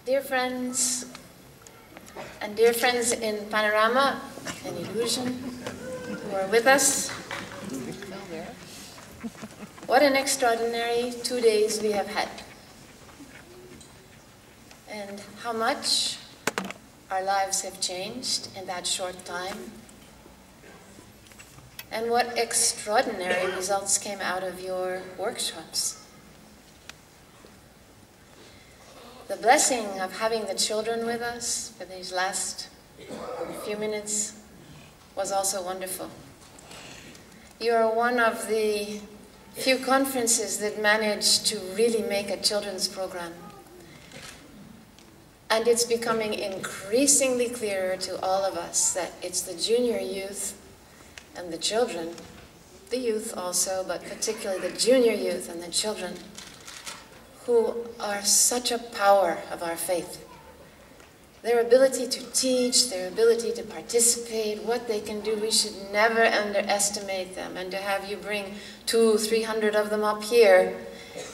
Dear friends, and dear friends in Panorama and Illusion who are with us, what an extraordinary 2 days we have had. And how much our lives have changed in that short time. And what extraordinary results came out of your workshops. The blessing of having the children with us for these last few minutes was also wonderful. You are one of the few conferences that managed to really make a children's program. And it's becoming increasingly clearer to all of us that it's the junior youth and the children, the youth also, but particularly the junior youth and the children, who are such a power of our faith. Their ability to teach, their ability to participate, what they can do, we should never underestimate them. And to have you bring 200-300 of them up here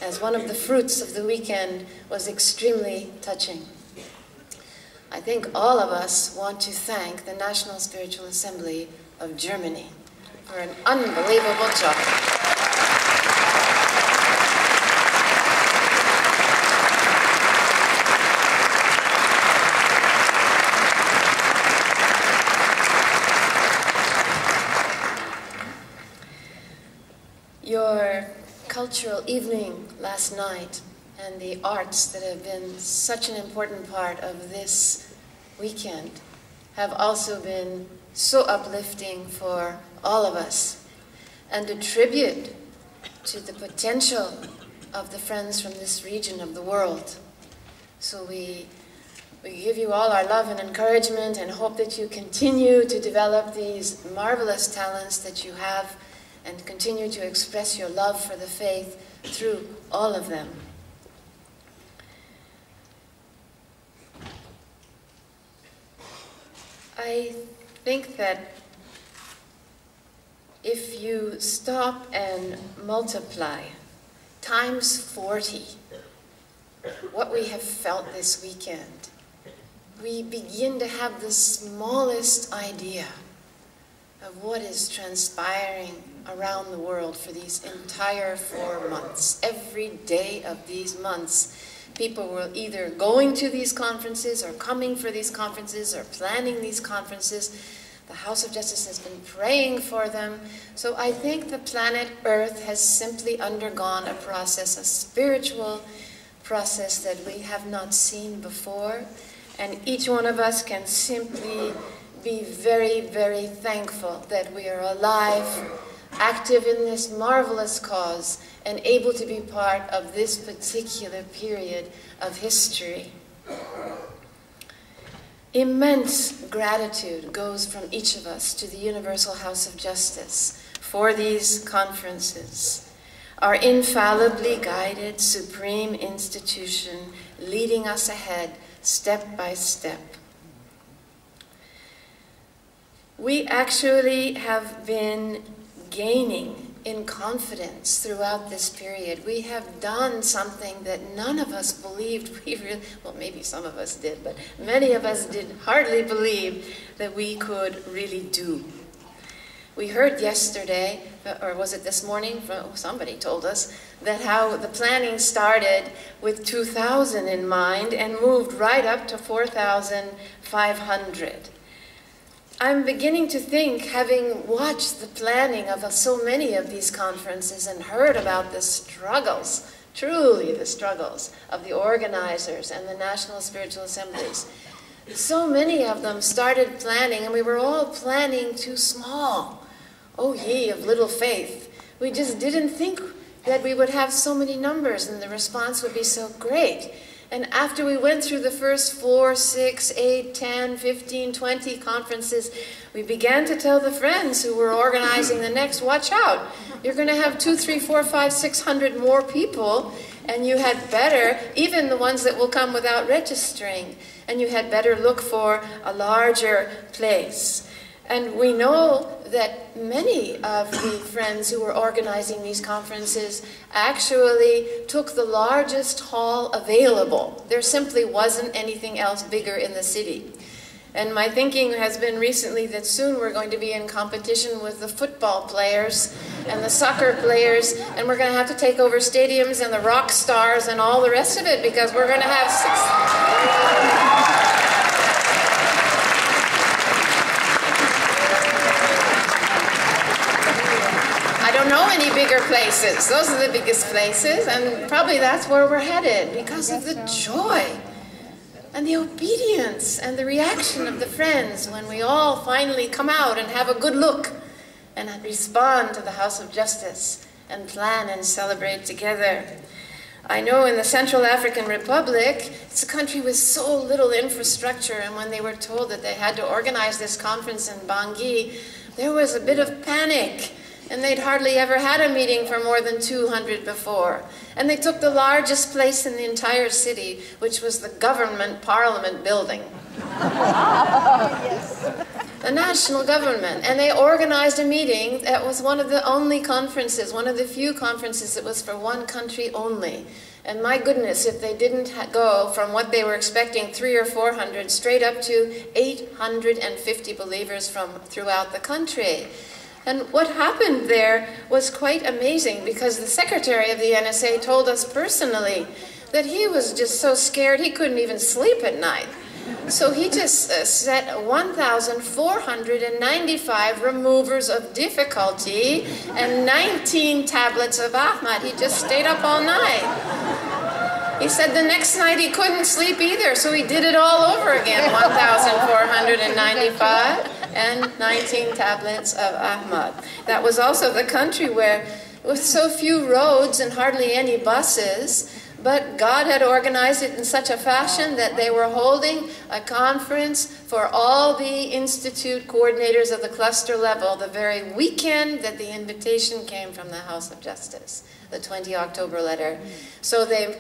as one of the fruits of the weekend was extremely touching. I think all of us want to thank the National Spiritual Assembly of Germany for an unbelievable job. Your cultural evening last night and the arts that have been such an important part of this weekend have also been so uplifting for all of us and a tribute to the potential of the friends from this region of the world. So we give you all our love and encouragement and hope that you continue to develop these marvelous talents that you have and continue to express your love for the faith through all of them. I think that if you stop and multiply times 40 what we have felt this weekend, we begin to have the smallest idea of what is transpiring around the world for these entire 4 months. Every day of these months, people were either going to these conferences or coming for these conferences or planning these conferences. The House of Justice has been praying for them. So I think the planet Earth has simply undergone a process, a spiritual process that we have not seen before. And each one of us can simply be very, very thankful that we are alive, active in this marvelous cause, and able to be part of this particular period of history. Immense gratitude goes from each of us to the Universal House of Justice for these conferences, our infallibly guided supreme institution leading us ahead step by step. We actually have been gaining in confidence throughout this period. We have done something that none of us believed we really, well, maybe some of us did, but many of us did hardly believe that we could really do. We heard yesterday, or was it this morning, somebody told us, that how the planning started with 2,000 in mind and moved right up to 4,500. I'm beginning to think, having watched the planning of so many of these conferences and heard about the struggles, truly the struggles of the organizers and the National Spiritual Assemblies, so many of them started planning, and we were all planning too small. Oh, ye of little faith. We just didn't think that we would have so many numbers and the response would be so great. And after we went through the first 4, 6, 8, 10, 15, 20 conferences, we began to tell the friends who were organizing the next, watch out, you're going to have 2, 3, 4, 5, 600 more people, and you had better, even the ones that will come without registering, and you had better look for a larger place. And we know that many of the friends who were organizing these conferences actually took the largest hall available. There simply wasn't anything else bigger in the city. And my thinking has been recently that soon we're going to be in competition with the football players and the soccer players, and we're going to have to take over stadiums and the rock stars and all the rest of it, because we're going to have I don't know any bigger places. Those are the biggest places, and probably that's where we're headed because of the joy and the obedience and the reaction of the friends when we all finally come out and have a good look and respond to the House of Justice and plan and celebrate together. I know in the Central African Republic, it's a country with so little infrastructure, and when they were told that they had to organize this conference in Bangui, there was a bit of panic. And they'd hardly ever had a meeting for more than 200 before. And they took the largest place in the entire city, which was the government parliament building. The national government. And they organized a meeting that was one of the only conferences, one of the few conferences that was for one country only. And my goodness, if they didn't go from what they were expecting, 300 or 400, straight up to 850 believers from throughout the country. And what happened there was quite amazing, because the secretary of the NSA told us personally that he was just so scared he couldn't even sleep at night. So he just set 1,495 removers of difficulty and 19 tablets of Ahmad. He just stayed up all night. He said the next night he couldn't sleep either, so he did it all over again, 1,495 and 19 tablets of Ahmad. That was also the country where, with so few roads and hardly any buses, but God had organized it in such a fashion that they were holding a conference for all the institute coordinators of the cluster level the very weekend that the invitation came from the House of Justice, the 20 October letter. So they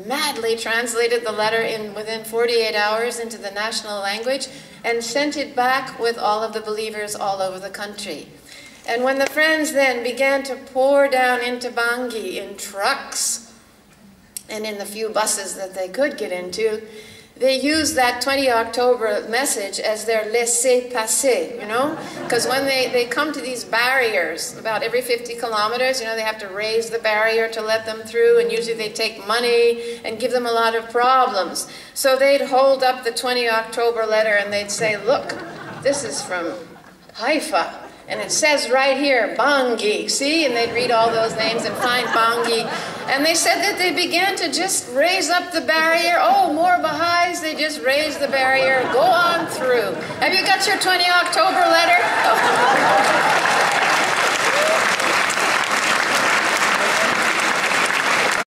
madly translated the letter within 48 hours into the national language and sent it back with all of the believers all over the country. And when the friends then began to pour down into Bangui in trucks and in the few buses that they could get into, they used that 20 October message as their laissez-passer, you know? Because when they come to these barriers, about every 50 kilometers, you know, they have to raise the barrier to let them through, and usually they take money and give them a lot of problems. So they'd hold up the 20 October letter and they'd say, look, this is from Haifa. And it says right here, Bangui, see? And they'd read all those names and find Bangui. And they said that they began to just raise up the barrier. Oh, more Baha'is, they just raise the barrier, go on through. Have you got your 20 October letter? Oh.